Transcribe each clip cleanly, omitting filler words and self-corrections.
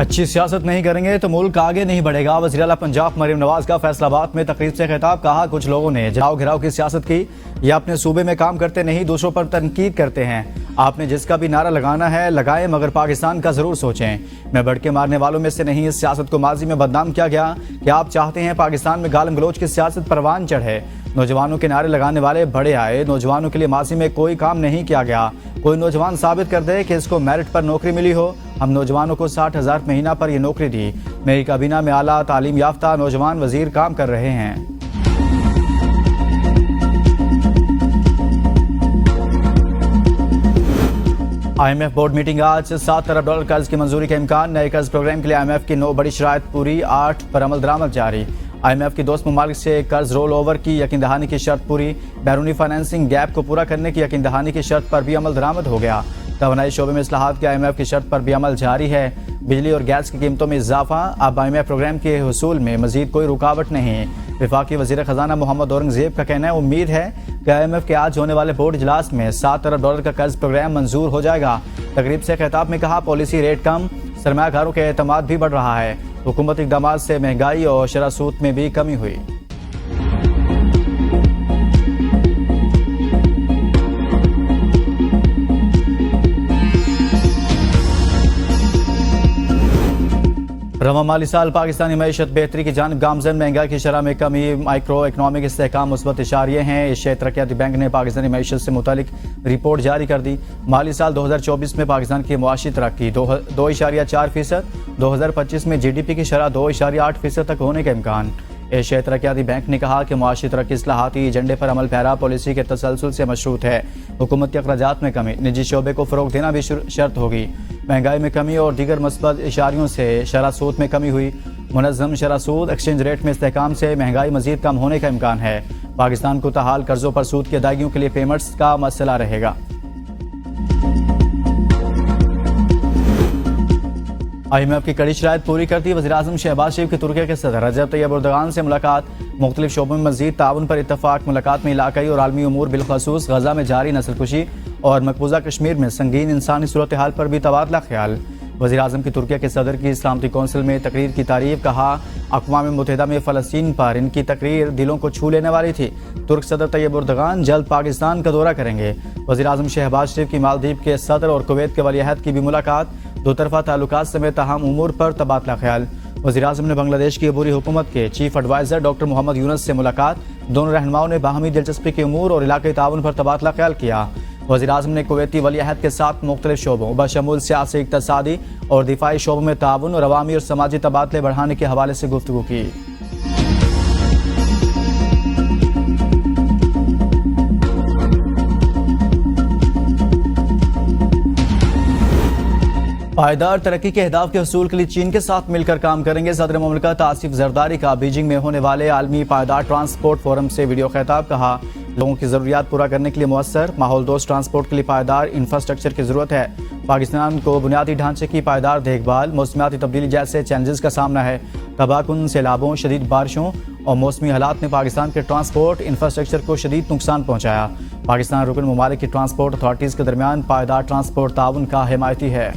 अच्छी सियासत नहीं करेंगे तो मुल्क आगे नहीं बढ़ेगा। वज़ीर आला पंजाब मरीम नवाज का फैसलाबाद में तकरीब से खिताब। कहा, कुछ लोगों ने जलाओ घिराव की सियासत की या अपने सूबे में काम करते नहीं, दूसरों पर तनकीद करते हैं। आपने जिसका भी नारा लगाना है लगाएं, मगर पाकिस्तान का जरूर सोचें। मैं भड़के मारने वालों में से नहीं। इस सियासत को माजी में बदनाम किया गया कि आप चाहते हैं पाकिस्तान में गालम गलोच की सियासत परवान चढ़े। नौजवानों के नारे लगाने वाले बड़े आए। नौजवानों के लिए माजी में कोई काम नहीं किया गया। कोई नौजवान साबित कर दे कि इसको मेरिट पर नौकरी मिली हो। हम नौजवानों को 60,000 महीना पर यह नौकरी दी। मेरी काबीना में आला तालीम याफ्ता नौजवान वजीर काम कर रहे हैं। IMF बोर्ड मीटिंग आज। $7 अरब कर्ज की मंजूरी का इम्कान। नए कर्ज प्रोग्राम के लिए IMF की 9 बड़ी शराइत पूरी। 8 पर अमल दरामद जारी। IMF की दोस्त ममालिक से कर्ज रोल ओवर की यकीन दहानी की शर्त पूरी। बैरूनी फाइनेंसिंग गैप को पूरा करने की यकीन दहानी की शर्त पर भी अमल दरामद हो गया। तवानाई शोबे में इस्लाहात के IMF की शर्त पर भी अमल जारी है। बिजली और गैस की कीमतों में इजाफा। अब IMF प्रोग्राम के हुसूल में मजीद कोई रुकावट नहीं। वफाकी वजीर खजाना मोहम्मद औरंगजेब का कहना है, उम्मीद है कि IMF के आज होने वाले बोर्ड इजलास में $7 अरब का कर्ज प्रोग्राम मंजूर हो जाएगा। तकरीब से खिताब में कहा, पॉलिसी रेट कम, सरमायाकारों के एतमाद भी बढ़ रहा है। हुकूमती इक़दाम से महंगाई और शरह सूद में भी कमी हुई। रवा माली साल पाकिस्तानी मईशत बेहतरी की जानिब गामजन। महंगाई की शरह में कमी, माइक्रो इकनॉमिक इस्तेहकाम मुस्बत इशारिये हैं। एशियाई तरक्याती बैंक ने पाकिस्तानी मईशत से मुतालिक रिपोर्ट जारी कर दी। माली साल 2024 में पाकिस्तान की मुआशी तरक्की 2.4%। 2025 में GDP की शरह 2.8% तक होने का इम्कान। एशियाई तरक्याती बैंक ने कहा कि मुआशी तरक्की इस्लाहाती एजेंडे पर अमल पैरा पॉलिसी के तसलसल से मशरूत है। हुकूमती अखराजात में कमी, निजी शोबे को फ़रोग देना भी शर्त होगी। महंगाई में कमी और दीगर मस्बत इशारियों से शरह सूद में कमी हुई। मुनज़्ज़म शरह सूद एक्सचेंज रेट में इस्तेहकाम से महंगाई मजीद कम होने का इम्कान है। पाकिस्तान को ताहाल कर्जों पर सूद की अदायगियों के लिए पेमेंट्स का मसला रहेगा। IMF की कड़ी शराइत पूरी करती। वज़ीर-ए-आज़म शहबाज शरीफ की तुर्की के सदर रजब तैयब एर्दोगान से मुलाकात। मुख्तलिफ शोबों में मज़ीद ताउन पर इत्तफाक। मुलाकात में इलाकाई और आलमी उमूर, बिलखसूस गजा में जारी नस्लकुशी और मकबूजा कश्मीर में संगीन इंसानी सूरत हाल पर भी तबादला ख्याल। वज़ीर-ए-आज़म की तुर्की के सदर की सलामती कौंसिल में तकरीर की तारीफ। कहा, अक़वाम मुत्तहिदा में फ़लस्तीन पर इनकी तकरीर दिलों को छू लेने वाली थी। तुर्क सदर तैयब एर्दोगान जल्द पाकिस्तान का दौरा करेंगे। वज़ीर-ए-आज़म शहबाज शरीफ की मालदीव के सदर और कुवैत के वलीअहद की भी मुलाकात। दो तरफा ताल्लुकात समेत अहम उमूर पर तबादला ख्याल। वज़ीर-ए-आज़म ने बांग्लादेश की अबूरी हुकूमत के chief adviser doctor Mohammad Yunus से मुलाकात। दोनों रहनुमाओं ने बाहमी दिलचस्पी के उमूर और इलाक़ाई ताउन पर तबादला ख्याल किया। वज़ीर-ए-आज़म ने कुवैती वलीअहद के साथ मुख्तलिफ शोबों बशमूल सियासी, इक़्तिसादी और दिफाई शोबों में ताउन और अवामी और समाजी तबादले बढ़ाने के हवाले से गुफ्तगू की। पायदार तरक्की के अहदाफ के हसूल के लिए चीन के साथ मिलकर काम करेंगे। सदर मुमलिकत आसिफ जरदारी का बीजिंग में होने वाले आलमी पायदार ट्रांसपोर्ट फोरम से वीडियो खिताब। कहा, लोगों की ज़रूरियात पूरा करने के लिए मुअस्सर माहौल दोस्त ट्रांसपोर्ट के लिए पायदार इंफ्रास्ट्रक्चर की ज़रूरत है। पाकिस्तान को बुनियादी ढांचे की पायदार देखभाल, मौसमियाती तब्दीली जैसे चैलेंजेस का सामना है। तबाहकुन सैलाबों, शदीद बारिशों और मौसमी हालात ने पाकिस्तान के ट्रांसपोर्ट इंफ्रास्ट्रक्चर को शदीद नुकसान पहुँचाया। पाकिस्तान रुकन ममालिक की ट्रांसपोर्ट अथॉरिटीज़ के दरमियान पायदार ट्रांसपोर्ट ताउन का हिमायती है।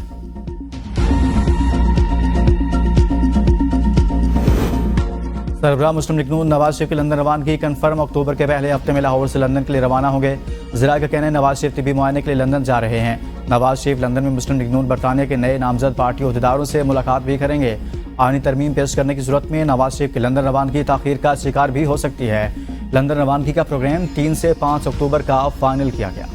सरबराह मुस्लिम लीग नून नवाज शरीफ की लंदन रवानगी कन्फर्म। अक्टूबर के पहले हफ्ते में लाहौर से लंदन के लिए रवाना होंगे। ज़राए का कहना है, नवाज शरीफ तिब्बी मुआयने के लिए लंदन जा रहे हैं। नवाज शरीफ लंदन में मुस्लिम लीग नून बरतानिया के नए नामजद पार्टी अहदेदारों से मुलाकात भी करेंगे। आईनी तरमीम पेश करने की सूरत में नवाज शरीफ की लंदन रवानगी ताख़ीर का शिकार भी हो सकती है। लंदन रवानगी का प्रोग्राम 3 से 5 अक्टूबर का फाइनल किया गया।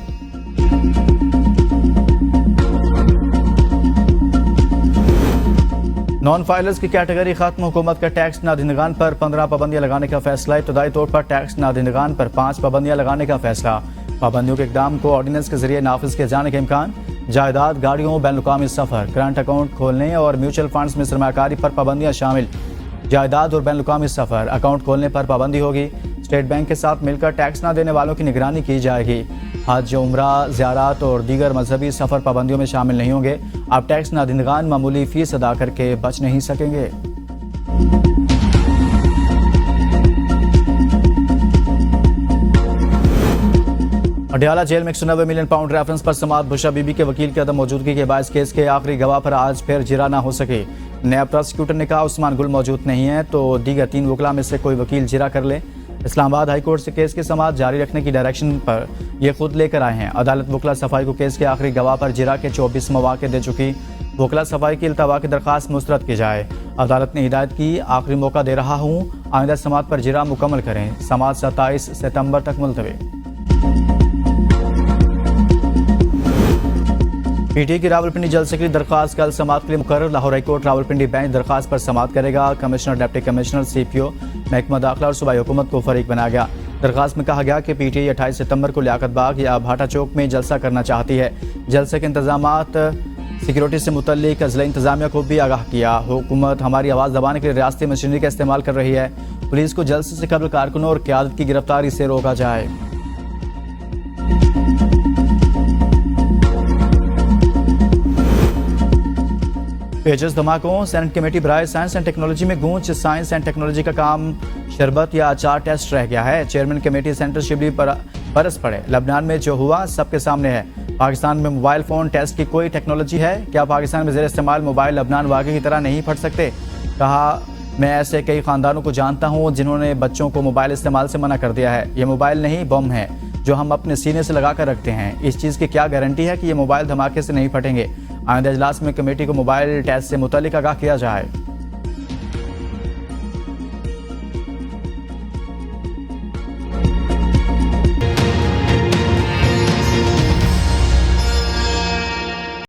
नॉन फाइलर्स की कैटेगरी खत्म। हुकूमत का टैक्स नादहिंदगान पर 15 पाबंदियां लगाने का फैसला। इब्तदाई तौर पर टैक्स नादहिंदगान पर 5 पाबंदियां लगाने का फैसला। पाबंदियों के इकदाम को ऑर्डिनेंस के जरिए नाफिज किए जाने का इम्कान। जायदाद, गाड़ियों, बैनुल-अक़वामी सफ़र, करंट अकाउंट खोलने और म्यूचुअल फंड्स में सरमायाकारी पर पाबंदियां शामिल। जायदाद और बैनुल-अक़वामी सफ़र अकाउंट खोलने पर पाबंदी होगी। स्टेट बैंक के साथ मिलकर टैक्स न देने वालों की निगरानी की जाएगी। हज, उम्रा, ज़ियारत और दीगर मजहबी सफ़र पाबंदियों में शामिल नहीं होंगे। अब टैक्स नादहिंदगान मामूली फीस अदा करके बच नहीं सकेंगे। अडयाला जेल में 190 मिलियन पाउंड रेफरेंस पर समात बुशरा बीबी के वकील की अदम मौजूदगी के बायस केस के आखिरी गवाह पर आज फिर जिरा ना हो सके। नायब प्रोसिक्यूटर ने कहा उस्मान गुल मौजूद नहीं है तो दीगर 3 वकला में से कोई वकील जिरा कर ले। इस्लामाबाद हाई कोर्ट से केस की समात जारी रखने की डायरेक्शन पर ये खुद लेकर आए हैं। अदालत वकला सफाई को केस के आखिरी गवाह पर जिरा के 24 मौके दे चुकी। वकला सफाई की इल्तवा की दरख्वास्त मुस्तरद की जाए। अदालत ने हिदायत की आखिरी मौका दे रहा हूँ, आइंदा समात पर जिरा मुकम्मल करें। समात 27 सितंबर तक मुलतवी। पीटीए की रावलपिंडी जलसे की दरख्वास्त कल समात के लिए मुकर्रर। लाहौर हाईकोर्ट रावलपिंडी बेंच दरख्वास्त पर समात करेगा। कमिश्नर, डिप्टी कमिश्नर, CPO, महकमा दाखिला और सूबाई हुकूमत को फरीक बनाया गया। दरख्वास्त में कहा गया कि पीटीए 28 सितंबर को लियाकत बाग या भाटा चौक में जलसा करना चाहती है। जलसे के इंतजामात सिक्योरिटी से मुतल्लिक ज़िला इंतजामिया को भी आगाह किया। हुकूमत हमारी आवाज़ दबाने के लिए रियासती मशीनरी का इस्तेमाल कर रही है। पुलिस को जलसे से कबल कारकुनों और क़यादत की गिरफ्तारी से रोका जाए। पेचस धमाकों, सेनेट कमेटी बराए साइंस एंड टेक्नोलॉजी में गूंज। साइंस एंड टेक्नोलॉजी का काम शरबत या अचार टेस्ट रह गया है। चेयरमैन कमेटी सेंटर शिबली पर बरस पड़े। लबनान में जो हुआ सबके सामने है। पाकिस्तान में मोबाइल फ़ोन टेस्ट की कोई टेक्नोलॉजी है क्या? पाकिस्तान में ज़ेर इस्तेमाल मोबाइल लबनान वाकई की तरह नहीं फट सकते? कहा मैं ऐसे कई ख़ानदानों को जानता हूँ जिन्होंने बच्चों को मोबाइल इस्तेमाल से मना कर दिया है। ये मोबाइल नहीं बम है जो हम अपने सीने से लगा कर रखते हैं। इस चीज़ की क्या गारंटी है कि ये मोबाइल धमाके से नहीं फटेंगे? आइंदा इजलास में कमेटी को मोबाइल टेस्ट से मुतल्लिक आगाह किया जाए।